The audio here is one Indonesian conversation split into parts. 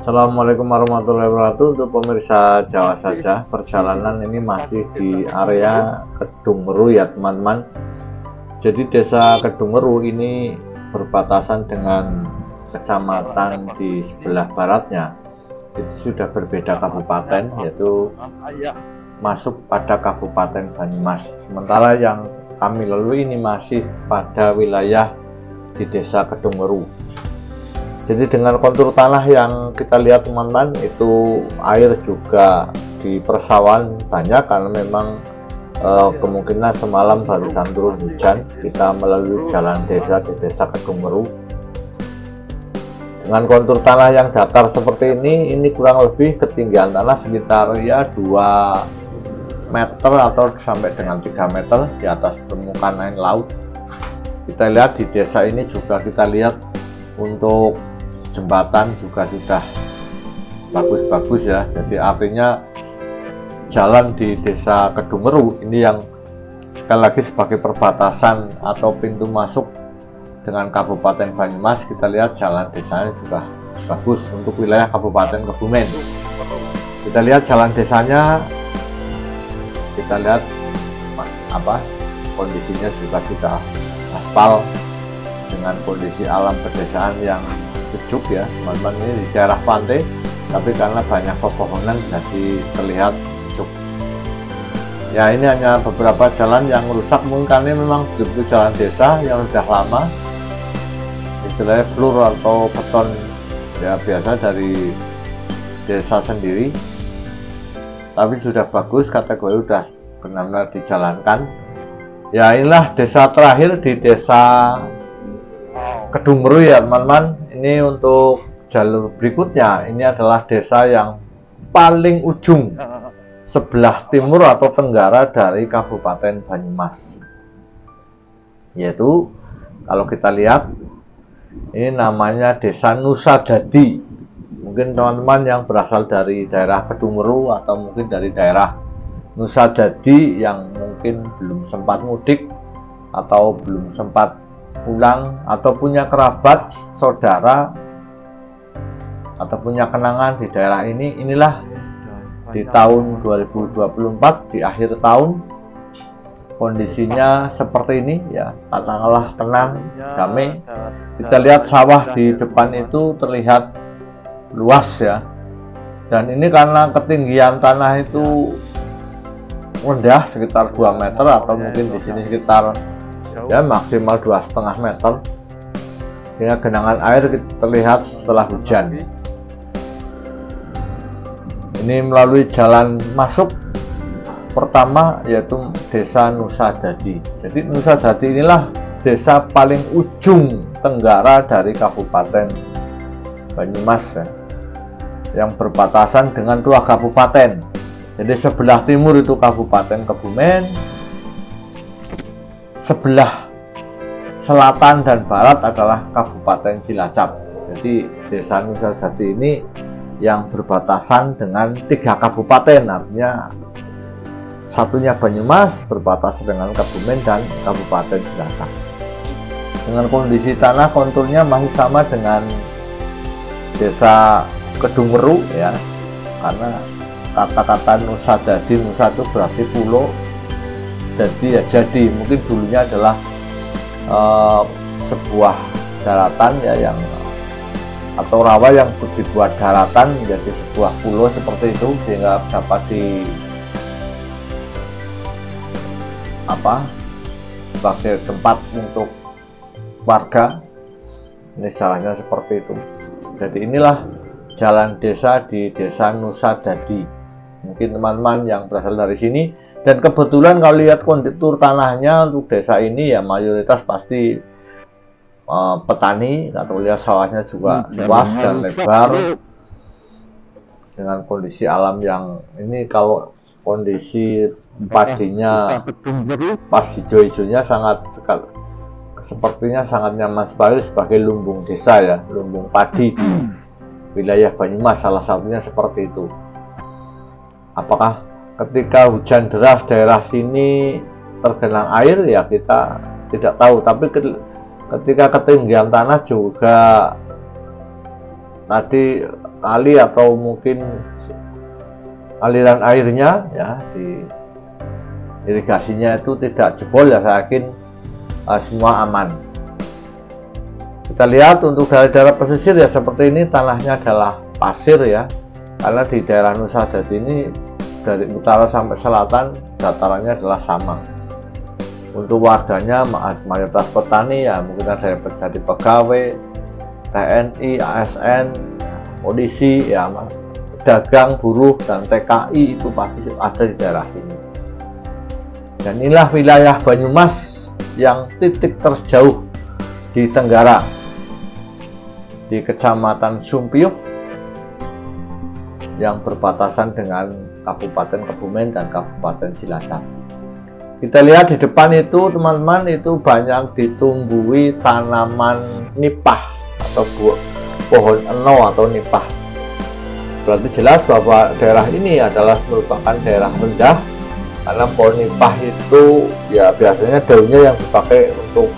Assalamualaikum warahmatullahi wabarakatuh. Untuk pemirsa Jawa Saja, perjalanan ini masih di area Kedungmeru ya teman-teman. Jadi desa Kedungmeru ini berbatasan dengan kecamatan di sebelah baratnya. Itu sudah berbeda kabupaten, yaitu masuk pada Kabupaten Banyumas. Sementara yang kami lalui ini masih pada wilayah di desa Kedungmeru. Jadi dengan kontur tanah yang kita lihat teman-teman, itu air juga di persawahan banyak karena memang kemungkinan semalam barusan turun hujan. Kita melalui jalan desa di desa Kedungmeru dengan kontur tanah yang datar seperti ini kurang lebih ketinggian tanah sekitar ya 2 meter atau sampai dengan 3 meter di atas permukaan air laut. Kita lihat di desa ini juga kita lihat untuk jembatan juga sudah bagus-bagus ya. Jadi artinya jalan di desa Kedungmeru ini yang sekali lagi sebagai perbatasan atau pintu masuk dengan Kabupaten Banyumas, kita lihat jalan desanya juga bagus untuk wilayah Kabupaten Kebumen. Kita lihat jalan desanya, kita lihat kondisinya juga sudah aspal dengan kondisi alam pedesaan yang sejuk ya teman-teman. Ini di daerah pantai tapi karena banyak pepohonan jadi terlihat sejuk ya. Ini hanya beberapa jalan yang rusak mungkin karena memang betul jalan desa yang sudah lama, istilahnya floor atau beton ya biasa dari desa sendiri, tapi sudah bagus, kategori sudah benar-benar dijalankan ya. Inilah desa terakhir di desa Kedungmeru ya teman-teman. Ini untuk jalur berikutnya, ini adalah desa yang paling ujung sebelah timur atau tenggara dari Kabupaten Banyumas, yaitu kalau kita lihat ini namanya desa Nusa Dadi. Mungkin teman-teman yang berasal dari daerah Kedungmeru atau mungkin dari daerah Nusa Dadi yang mungkin belum sempat mudik atau belum sempat pulang atau punya kerabat, saudara atau punya kenangan di daerah ini, inilah di tahun 2024 di akhir tahun kondisinya seperti ini ya, katakanlah tenang, damai. Kita lihat sawah di depan itu terlihat luas ya, dan ini karena ketinggian tanah itu rendah sekitar 2 meter atau mungkin di sini sekitar ya maksimal 2,5 meter, sehingga genangan air terlihat setelah hujan. Ini melalui jalan masuk pertama yaitu desa Nusa Dadi. Jadi Nusa Dadi inilah desa paling ujung tenggara dari Kabupaten Banyumas ya, yang berbatasan dengan 2 kabupaten. Jadi sebelah timur itu Kabupaten Kebumen, sebelah selatan dan barat adalah Kabupaten Cilacap. Jadi desa Nusa Dadi ini yang berbatasan dengan 3 kabupaten, artinya satunya Banyumas berbatasan dengan Kebumen dan Kabupaten Cilacap. Dengan kondisi tanah konturnya masih sama dengan desa Kedungmeru ya, karena kata-kata Nusa Dadi, Nusa itu berarti pulau, jadi ya jadi mungkin dulunya adalah sebuah daratan ya, yang atau rawa yang dibuat daratan menjadi sebuah pulau seperti itu, sehingga dapat sebagai tempat untuk warga. Ini salahnya seperti itu. Jadi inilah jalan desa di desa Nusa Dadi. Mungkin teman-teman yang berasal dari sini, dan kebetulan kalau lihat kontur tanahnya untuk desa ini ya mayoritas pasti petani, atau lihat sawahnya juga luas dan lebar dengan kondisi alam yang ini. Kalau kondisi padinya pas hijau-hijaunya sangat sepertinya sangat nyaman sekali sebagai lumbung desa ya, lumbung padi di wilayah Banyumas, salah satunya seperti itu. Apakah ketika hujan deras daerah sini tergenang air ya kita tidak tahu, tapi ketika ketinggian tanah juga tadi kali atau mungkin aliran airnya ya di irigasinya itu tidak jebol ya, saya yakin semua aman. Kita lihat untuk dari daerah pesisir ya seperti ini, tanahnya adalah pasir ya, karena di daerah Nusa Dadi ini dari utara sampai selatan datarannya adalah sama. Untuk warganya mayoritas petani ya, mungkin ada yang menjadi pegawai, TNI, ASN, polisi ya, pedagang, buruh, dan TKI itu pasti ada di daerah ini. Dan inilah wilayah Banyumas yang titik terjauh di Tenggara, di Kecamatan Sumpiyuk yang berbatasan dengan Kabupaten Kebumen dan Kabupaten Cilacap. Kita lihat di depan itu teman-teman, itu banyak ditumbuhi tanaman nipah atau pohon eno atau nipah. Berarti jelas bahwa daerah ini adalah merupakan daerah rendah, karena pohon nipah itu ya biasanya daunnya yang dipakai untuk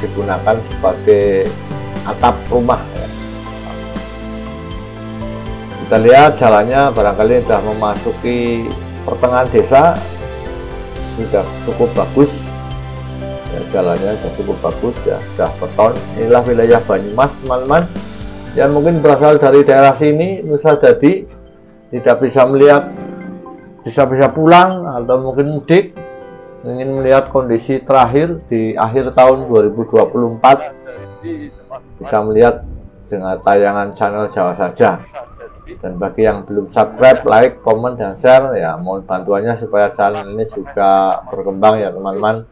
digunakan sebagai atap rumah ya. Kita lihat jalannya barangkali sudah memasuki pertengahan desa, sudah cukup bagus ya, jalannya sudah cukup bagus ya, sudah beton. Inilah wilayah Banyumas teman-teman, yang mungkin berasal dari daerah sini Nusa Dadi, tidak bisa melihat, bisa pulang atau mungkin mudik, ingin melihat kondisi terakhir di akhir tahun 2024, bisa melihat dengan tayangan channel Jawa Saja. Dan bagi yang belum subscribe, like, komen, dan share ya, mohon bantuannya supaya channel ini juga berkembang ya teman-teman.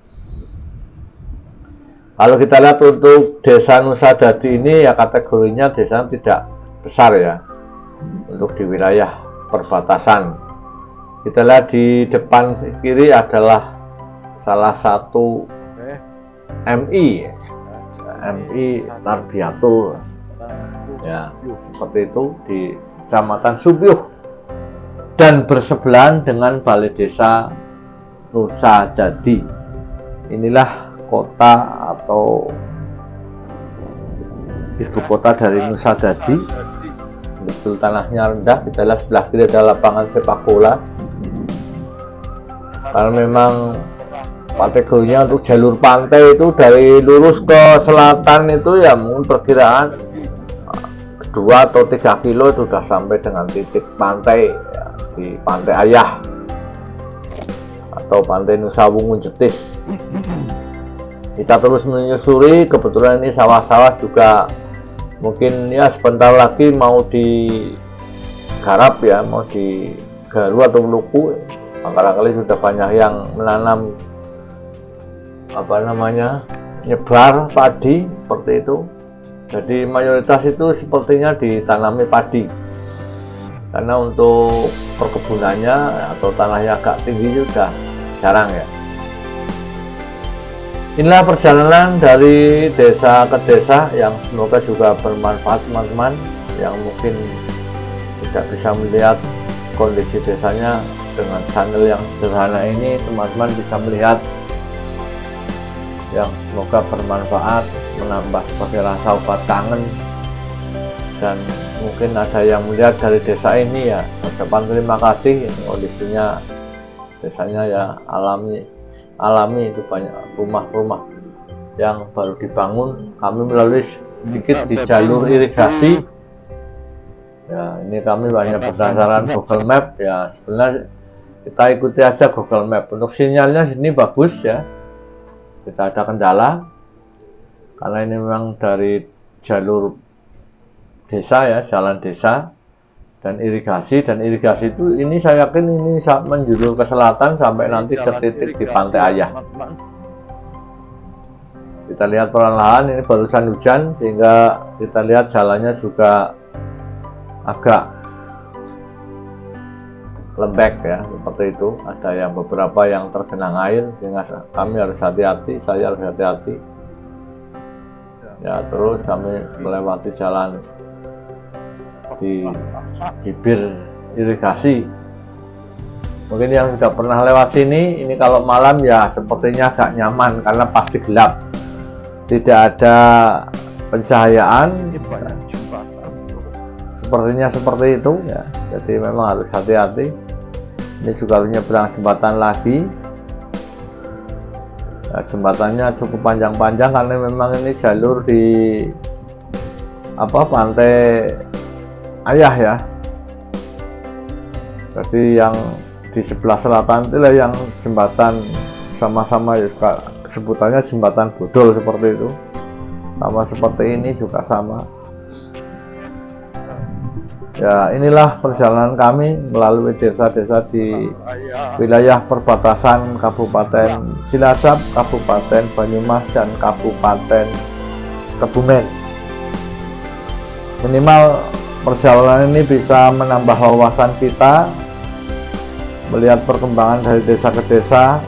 Kalau kita lihat untuk desa Nusa Dadi ini ya, kategorinya desa tidak besar ya, untuk di wilayah perbatasan. Kita lihat di depan kiri adalah salah satu MI Tarbiyatul ya, seperti itu di Kecamatan Sumpiyuk, dan bersebelahan dengan Balai Desa Nusa Dadi. Inilah kota atau ibu kota dari Nusa Dadi. Betul tanahnya rendah. Kita lihat sebelah kiri ada lapangan sepak bola, karena memang kategorinya untuk jalur pantai itu dari lurus ke selatan itu ya mungkin perkiraan 2 atau 3 kilo itu sudah sampai dengan titik pantai ya, di Pantai Ayah atau Pantai Nusa Wungu Jetis. Kita terus menyusuri, kebetulan ini sawah-sawah juga mungkin ya sebentar lagi mau digarap ya, mau digaru atau meluku. Barangkali sudah banyak yang menanam nyebar padi seperti itu. Jadi mayoritas itu sepertinya ditanami padi, karena untuk perkebunannya atau tanahnya agak tinggi sudah jarang ya. Inilah perjalanan dari desa ke desa yang semoga juga bermanfaat teman-teman yang mungkin tidak bisa melihat kondisi desanya. Dengan channel yang sederhana ini teman-teman bisa melihat, yang semoga bermanfaat, menambah sebagai rasa obat kangen. Dan mungkin ada yang melihat dari desa ini ya, ucapan terima kasih. Ini kondisinya desanya ya alami itu banyak rumah-rumah yang baru dibangun. Kami melalui sedikit di jalur irigasi ya, ini kami banyak berdasarkan Google Map ya. Sebenarnya kita ikuti aja Google Map. Untuk sinyalnya sini bagus ya, tidak ada kendala karena ini memang dari jalur desa ya, jalan desa dan irigasi itu ini saya yakin ini menjulur ke selatan sampai nanti ke titik di Pantai Ayah. Kita lihat perlahan, ini barusan hujan sehingga kita lihat jalannya juga agak lembek ya, seperti itu. Ada yang beberapa yang tergenang air sehingga kami harus hati-hati, saya harus hati-hati ya. Terus kami melewati jalan di bibir irigasi. Mungkin yang sudah pernah lewat sini, ini kalau malam ya sepertinya agak nyaman karena pasti gelap, tidak ada pencahayaan. sepertinya seperti itu ya. Jadi memang harus hati-hati. Ini juga menyeberang jembatan lagi. Nah, jembatannya cukup panjang-panjang karena memang ini jalur di pantai Ayah ya. Jadi yang di sebelah selatan itulah yang jembatan sama-sama ya, sebutannya jembatan bodol seperti itu. Sama seperti ini juga sama. Ya, inilah perjalanan kami melalui desa-desa di wilayah perbatasan Kabupaten Cilacap, Kabupaten Banyumas, dan Kabupaten Kebumen. Minimal perjalanan ini bisa menambah wawasan kita, melihat perkembangan dari desa ke desa,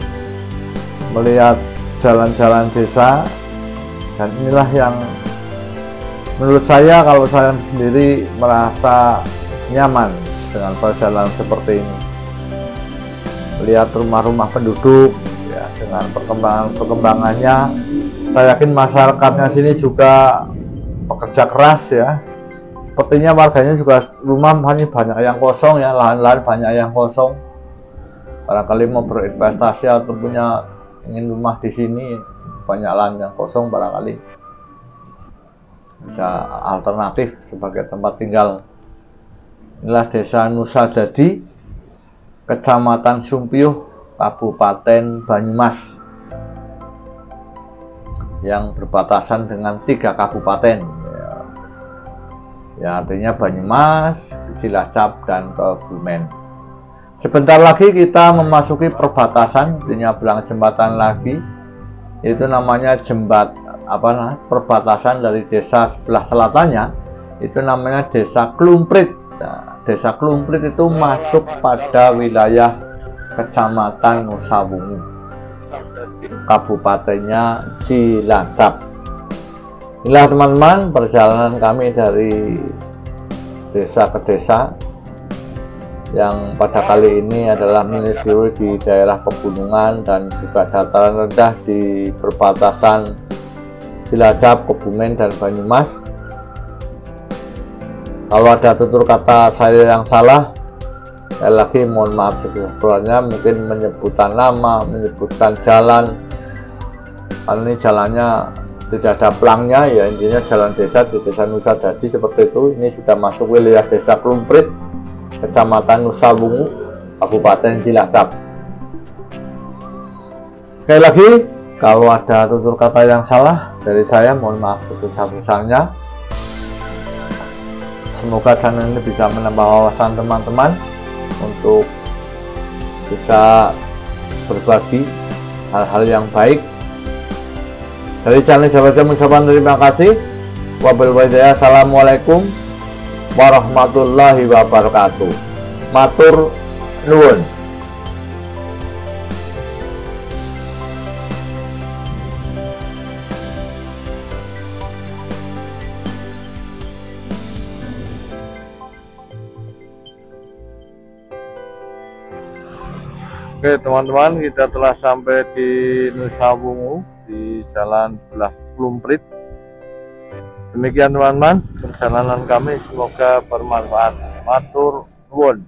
melihat jalan-jalan desa, dan inilah yang menurut saya, kalau saya sendiri merasa nyaman dengan perjalanan seperti ini. Melihat rumah-rumah penduduk ya, dengan perkembangannya, saya yakin masyarakatnya sini juga pekerja keras ya. Sepertinya warganya juga rumah banyak yang kosong ya, lahan-lahan banyak yang kosong. Barangkali mau berinvestasi atau ingin rumah di sini, banyak lahan yang kosong barangkali bisa alternatif sebagai tempat tinggal. Inilah desa Nusa Dadi, Kecamatan Sumpiyuh, Kabupaten Banyumas, yang berbatasan dengan 3 kabupaten ya, artinya Banyumas, Cilacap, dan Kebumen. Sebentar lagi kita memasuki perbatasan, menyeberang jembatan lagi, itu namanya perbatasan dari desa sebelah selatannya, itu namanya Desa Klumprit. Nah, Desa Klumprit itu masuk pada wilayah Kecamatan Nusa Wungu, kabupatennya Cilacap. Inilah teman-teman perjalanan kami dari desa ke desa, yang pada kali ini adalah menyusuri di daerah pegunungan dan juga dataran rendah di perbatasan Cilacap, Kebumen, dan Banyumas. Kalau ada tutur kata saya yang salah, sekali lagi mohon maaf sebesar-besarnya. Mungkin menyebutkan nama, menyebutkan jalan, karena ini jalannya tidak ada pelangnya ya, intinya jalan desa di Desa Nusa Dadi seperti itu. Ini sudah masuk wilayah Desa Klumprit, Kecamatan Nusa Wungu, Kabupaten Cilacap. Sekali lagi, kalau ada tutur kata yang salah dari saya, mohon maaf sebesar-besarnya. Semoga channel ini bisa menambah wawasan teman-teman untuk bisa berbagi hal-hal yang baik. Dari channel Sahabat Musapan, terima kasih. Wabillahi hidayah. Assalamualaikum warahmatullahi wabarakatuh. Matur nuwun. Oke teman-teman, kita telah sampai di Nusa Wungu di Jalan Belah Klumprit. Demikian teman-teman perjalanan kami, semoga bermanfaat. Matur nuwun.